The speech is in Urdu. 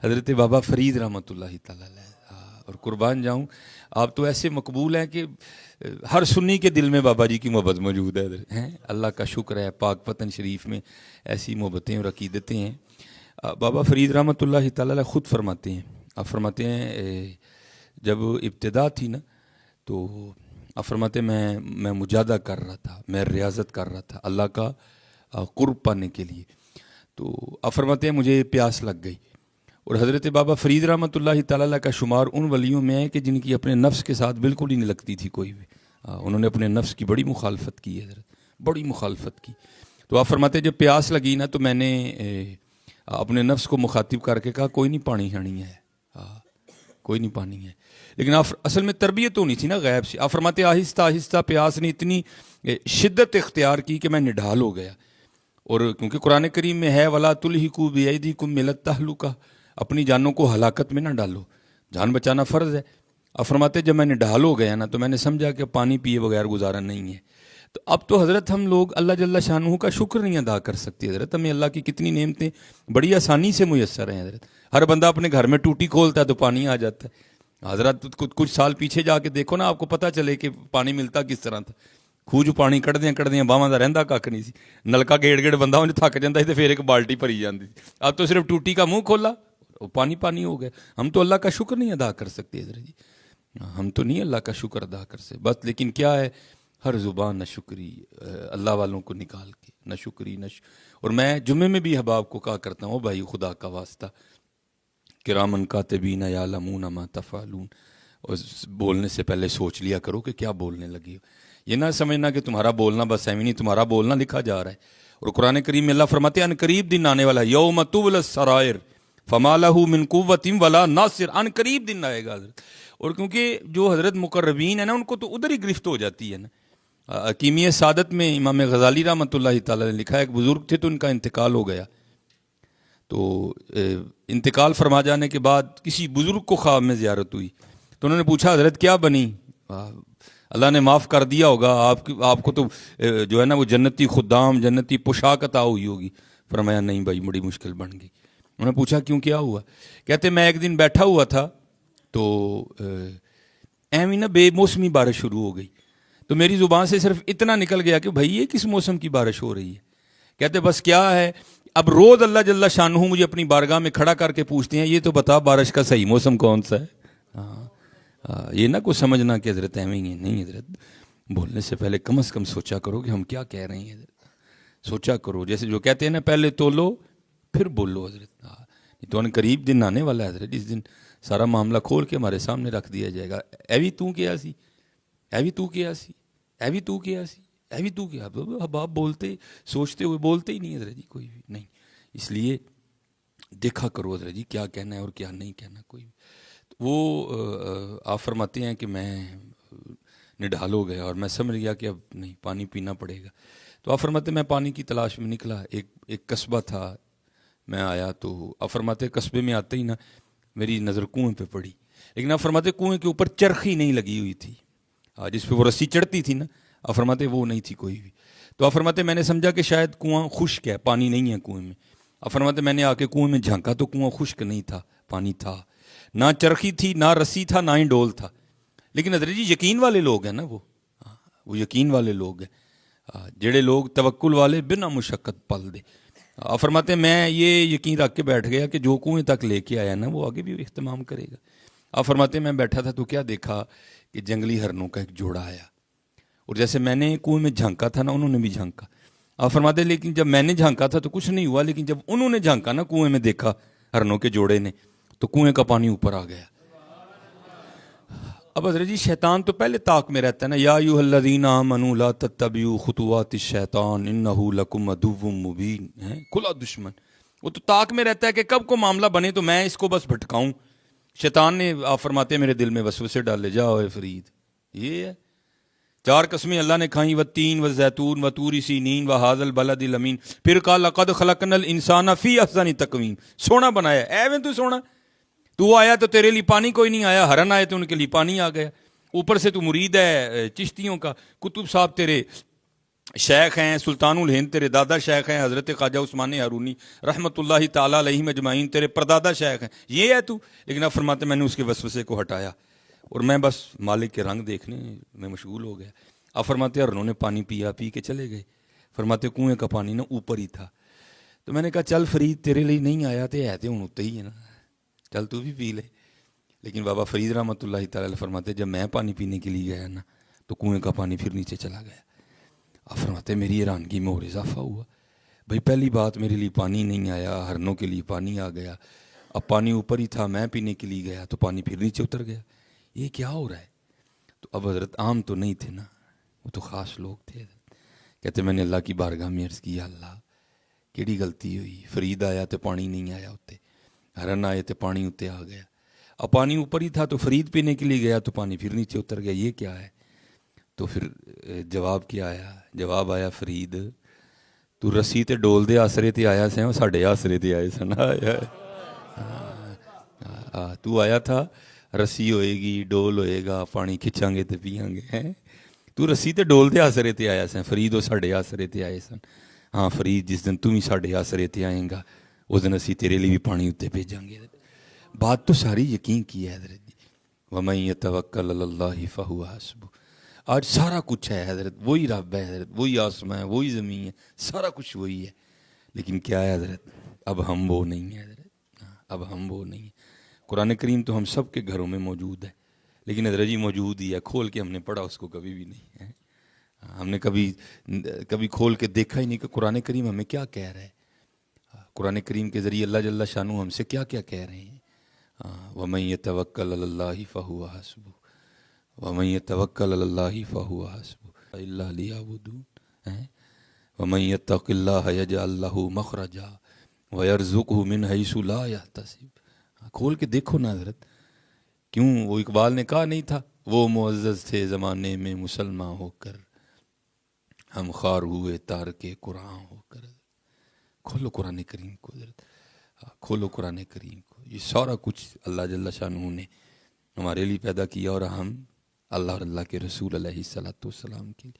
حضرت بابا فرید رحمۃ اللہ تعالی علیہ، اور قربان جاؤں آپ تو ایسے مقبول ہیں کہ ہر سنی کے دل میں بابا جی کی محبت موجود ہے ہیں۔ اللہ کا شکر ہے، پاک وطن شریف میں ایسی محبتیں اور عقیدتیں ہیں۔ بابا فرید رحمۃ اللہ تعالی علیہ خود فرماتے ہیں، آپ فرماتے ہیں جب ابتدا تھی نا تو آپ فرماتے میں مجاہدہ کر رہا تھا، میں ریاضت کر رہا تھا اللہ کا قرب پانے کے لیے، تو آپ فرماتے ہیں مجھے پیاس لگ گئی۔ اور حضرت بابا فرید رحمۃ اللہ تعالی علیہ کا شمار ان ولیوں میں ہے کہ جن کی اپنے نفس کے ساتھ بالکل ہی نہیں لگتی تھی کوئی بھی، انہوں نے اپنے نفس کی بڑی مخالفت کی ہے، حضرت بڑی مخالفت کی۔ تو آپ فرماتے ہیں جب پیاس لگی نا تو میں نے اپنے نفس کو مخاطب کر کے کہا کوئی نہیں پانی شانی ہے، کوئی نہیں پانی ہے، لیکن آپ اصل میں تربیت ہونی تھی نا غیب سے۔ آپ فرماتے آہستہ آہستہ پیاس نے اتنی شدت اختیار کی کہ میں نڈھال ہو گیا، اور کیونکہ قرآن کریم میں ہے وَلَا تُلْهِكُوا بِأَيْدِيكُمْ إِلَى التَّهْلُكَةِ، اپنی جانوں کو ہلاکت میں نہ ڈالو، جان بچانا فرض ہے۔ اب فرماتے جب میں نڈھال ہو گیا نا تو میں نے سمجھا کہ پانی پیے بغیر گزارا نہیں ہے۔ تو اب تو حضرت ہم لوگ اللہ جل شانہ کا شکر نہیں ادا کر سکتے حضرت، ہمیں اللہ کی کتنی نعمتیں بڑی آسانی سے میسر ہیں حضرت۔ ہر بندہ اپنے گھر میں ٹوٹی کھولتا ہے تو پانی آ جاتا ہے حضرت۔ کچھ سال پیچھے جا کے دیکھو نا، آپ کو پتہ چلے کہ پانی ملتا کس طرح تھا۔ خوہ جو پانی کڑدیاں باواں دا رہندا کھ نہیں سی، نلکا گیڑ بندہ انج تھک جاندا سی تے پھر ایک بالٹی بھری جاندی سی۔ اب تو صرف ٹوٹی کا منہ کھولا پانی ہو گیا۔ ہم تو اللہ کا شکر نہیں ادا کر سکتے حضرت جی، ہم تو نہیں اللہ کا شکر ادا کر سکتے بس۔ لیکن کیا ہے، ہر زبان نہ شکری اللہ والوں کو نکال کے نہ شکری اور میں جمعے میں بھی احباب کو کہا کرتا ہوں بھائی خدا کا واسطہ کرامن کاتبین یعلمون ما تفعلون، اور بولنے سے پہلے سوچ لیا کرو کہ کیا بولنے لگی ہو، یہ نہ سمجھنا کہ تمہارا بولنا بس ایویں نہیں، تمہارا بولنا لکھا جا رہا ہے۔ اور قرآن کریم میں اللہ فرماتے ہیں ان قریب دن آنے والا یوم تبلی السرائر فما لہ من قوت ولا ناصر، ان قریب دن آئے گا حضرت۔ اور کیونکہ جو حضرت مقربین ہیں نا ان کو تو ادھر ہی گرفت ہو جاتی ہے نا۔ حکیمیہ سعادت میں امام غزالی رحمۃ اللہ تعالی نے لکھا ہے، ایک بزرگ تھے تو ان کا انتقال ہو گیا، تو انتقال فرما جانے کے بعد کسی بزرگ کو خواب میں زیارت ہوئی تو انہوں نے پوچھا حضرت کیا بنی؟ اللہ نے معاف کر دیا ہوگا آپ کو تو جو ہے نا وہ جنتی خدام جنتی پوشاک عطا ہوئی ہوگی۔ فرمایا نہیں بھائی بڑی مشکل بن گئی۔ انہوں نے پوچھا کیوں کیا ہوا؟ کہتے میں ایک دن بیٹھا ہوا تھا تو ایویں نا بے موسمی بارش شروع ہو گئی، تو میری زبان سے صرف اتنا نکل گیا کہ بھائی یہ کس موسم کی بارش ہو رہی ہے؟ کہتے بس کیا ہے، اب روز اللہ جل شانہ مجھے اپنی بارگاہ میں کھڑا کر کے پوچھتے ہیں یہ تو بتا بارش کا صحیح موسم کون سا ہے؟ یہ نہ کوئی سمجھنا کہ حضرت ایویں ہی ہے، نہیں حضرت، بولنے سے پہلے کم از کم سوچا کرو کہ ہم کیا کہہ رہے ہیں حضرت، سوچا کرو۔ جیسے جو کہتے ہیں نا پہلے تولو پھر بولو حضرت، تو ان قریب دن آنے والا ہے حضرت، اس دن سارا معاملہ کھول کے ہمارے سامنے رکھ دیا جائے گا۔ ایوی تو کیا سی، ایوی تو کیا سی، ایوی تو کیا سی، ایوی تو کیا، اب آپ بولتے سوچتے ہوئے بولتے ہی نہیں حضرت جی کوئی بھی نہیں۔ اس لیے دیکھا کرو حضرت جی کیا کہنا ہے اور کیا نہیں کہنا کوئی بھی۔ وہ آپ فرماتے ہیں کہ میں نڈھال ہو گیا اور میں سمجھ گیا کہ اب نہیں پانی پینا پڑے گا، تو آپ فرماتے میں پانی کی تلاش میں نکلا، ایک قصبہ تھا، میں آیا تو آپ فرماتے قصبے میں آتے ہی نا میری نظر کنویں پہ پڑی، لیکن آپ فرماتے کنویں کے اوپر چرخی نہیں لگی ہوئی تھی جس پہ وہ رسی چڑھتی تھی نا، آپ فرماتے وہ نہیں تھی کوئی بھی۔ تو آپ فرماتے میں نے سمجھا کہ شاید کنواں خشک ہے، پانی نہیں ہے کنویں میں۔ آپ فرماتے میں نے آ کے کنویں میں جھانکا تو کنواں خشک نہیں تھا، پانی تھا، نہ چرخی تھی نہ رسی تھا نہ ہی ڈول تھا۔ لیکن حضرت جی یقین والے لوگ ہیں نا، وہ یقین والے لوگ ہیں، جڑے لوگ توکل والے بنا مشقت پل دے۔ آپ فرماتے ہیں میں یہ یقین رکھ کے بیٹھ گیا کہ جو کنویں تک لے کے آیا نا وہ آگے بھی اہتمام کرے گا۔ آپ فرماتے ہیں میں بیٹھا تھا تو کیا دیکھا کہ جنگلی ہرنوں کا ایک جوڑا آیا، اور جیسے میں نے کنویں میں جھانکا تھا نا انہوں نے بھی جھانکا۔ آپ فرماتے ہیں لیکن جب میں نے جھانکا تھا تو کچھ نہیں ہوا، لیکن جب انہوں نے جھانکا نا کنویں میں دیکھا ہرنوں کے جوڑے نے تو کنویں کا پانی اوپر آ گیا۔ اب حضرت جی شیطان تو پہلے طاق میں رہتا ہے نا، یا ایھا الذین آمنوا لا تتبعوا خطوات الشیطان انہ لکم عدو مبین، کھلا دشمن، وہ تو طاق میں رہتا ہے کہ کب کو معاملہ بنے تو میں اس کو بس بھٹکاؤں۔ شیطان نے آپ فرماتے میرے دل میں وسوسے ڈالے، جاؤ اے فرید، یہ ہے 4 قسمیں اللہ نے کھائیں، والتین والزیتون وطور سینین وہذا البلد الامین، پھر کہا لقد خلقنا الانسان فی احسن تقویم، سونا بنایا، ایویں تو سونا، تو آیا تو تیرے لیے پانی کوئی نہیں آیا، ہرن آئے تو ان کے لیے پانی آ گیا، اوپر سے تو مرید ہے چشتیوں کا، کتب صاحب تیرے شیخ ہیں سلطان الہند، تیرے دادا شیخ ہیں حضرت خواجہ عثمان ہارونی رحمۃ اللہ تعالیٰ علیہ اجمعین، تیرے پردادا شیخ ہیں، یہ ہے تو. لیکن اب فرماتے میں نے اس کے وسوسے کو ہٹایا اور میں بس مالک کے رنگ دیکھنے میں مشغول ہو گیا. اب فرماتے ہرنوں نے پانی پیا، پی کے چلے گئے. فرماتے کنویں کا پانی نا اوپر ہی تھا. تو میں نے کہا چل فرید تیرے لیے نہیں آیا تو ہے تو ہوں اتنے ہی ہے نا، چل تو بھی پی لے. لیکن بابا فرید رحمۃ اللہ تعالیٰ علیہ فرماتے جب میں پانی پینے کے لیے گیا نا تو کنویں کا پانی پھر نیچے چلا گیا. اب فرماتے میری حیرانگی میں اور اضافہ ہوا. بھائی پہلی بات میرے لیے پانی نہیں آیا، ہرنوں کے لیے پانی آ گیا. اب پانی اوپر ہی تھا، میں پینے کے لیے گیا تو پانی پھر نیچے اتر گیا. یہ کیا ہو رہا ہے؟ تو اب حضرت عام تو نہیں تھے نا، وہ تو خاص لوگ تھے. کہتے میں نے اللہ کی بارگاہ میں عرض کیا اللہ کیڑی غلطی ہوئی، فرید آیا تو پانی نہیں آیا اتنے، ہرن آئے تو پانی اتنے آ گیا. اب پانی اوپر ہی تھا تو فرید پینے کے لیے گیا تو پانی پھر نیچے اتر گیا، یہ کیا ہے؟ تو پھر جواب کیا آیا؟ جواب آیا فرید تو رسی تے ڈول دے آسرے تے آیا سیں وہ ساڈے آسرے تے آئے سن. تو آیا تھا رسی ہوئے گی، ڈول ہوئے گا، پانی کھچاں گے تے پیاں گے. تو رسی تے ڈول دے آسرے تے آیا سیں، فرید وہ ساڈے آسرے تے آئے سن. ہاں فرید جس دن تم ہی ساڈے آسرے تے آئیں گا اس دن اسی تیرے لیے بھی پانی اتنے بھیجاں گے. بات تو ساری یقین کی ہے حضرت جی. وَمَن يَتَوَكَّلْ عَلَى اللَّهِ فَهُوَ حَسْبُهُ. آج سارا کچھ ہے حضرت، وہی رب ہے حضرت، وہی آسمان ہے، وہی زمین ہے، سارا کچھ وہی ہے. لیکن کیا ہے حضرت؟ اب ہم وہ نہیں ہیں حضرت، اب ہم وہ نہیں ہیں. قرآن کریم تو ہم سب کے گھروں میں موجود ہے، لیکن حضرت جی موجود ہی ہے، کھول کے ہم نے پڑھا اس کو کبھی بھی نہیں ہے. ہم نے کبھی کھول کے دیکھا ہی نہیں کہ قرآن کریم ہمیں کیا کہہ رہا ہے. قرآن کریم کے ذریعے اللہ جل شانہ ہم سے کیا کیا کہہ رہے ہیں. وَمَن يَتَوَكَّلْ عَلَى اللَّهِ فَهُوَ حَسْبُهُ وَمَن يَتَوَكَّلْ عَلَى اللَّهِ فَهُوَ حَسْبُهُ إِلَّا لِيَعْبُدُونَ. وَمَن يَتَّقِ اللَّهَ يَجْعَل لَّهُ مَخْرَجًا وَيَرْزُقْهُ مِنْ حَيْثُ لَا يَحْتَسِبُ. کھول کے دیکھو نا حضرت، کیوں وہ اقبال نے کہا نہیں تھا وہ معزز تھے زمانے میں مسلمان ہو کر، ہم خوار ہوئے تارک قرآن ہو کر. کھولو قرآن کریم کو حضرت، کھولو قرآن کریم کو. یہ سارا کچھ اللہ جل شانہ نے ہمارے لیے پیدا کیا اور ہم اللہ اور اللہ کے رسول علیہ الصلوۃ والسلام کے لیے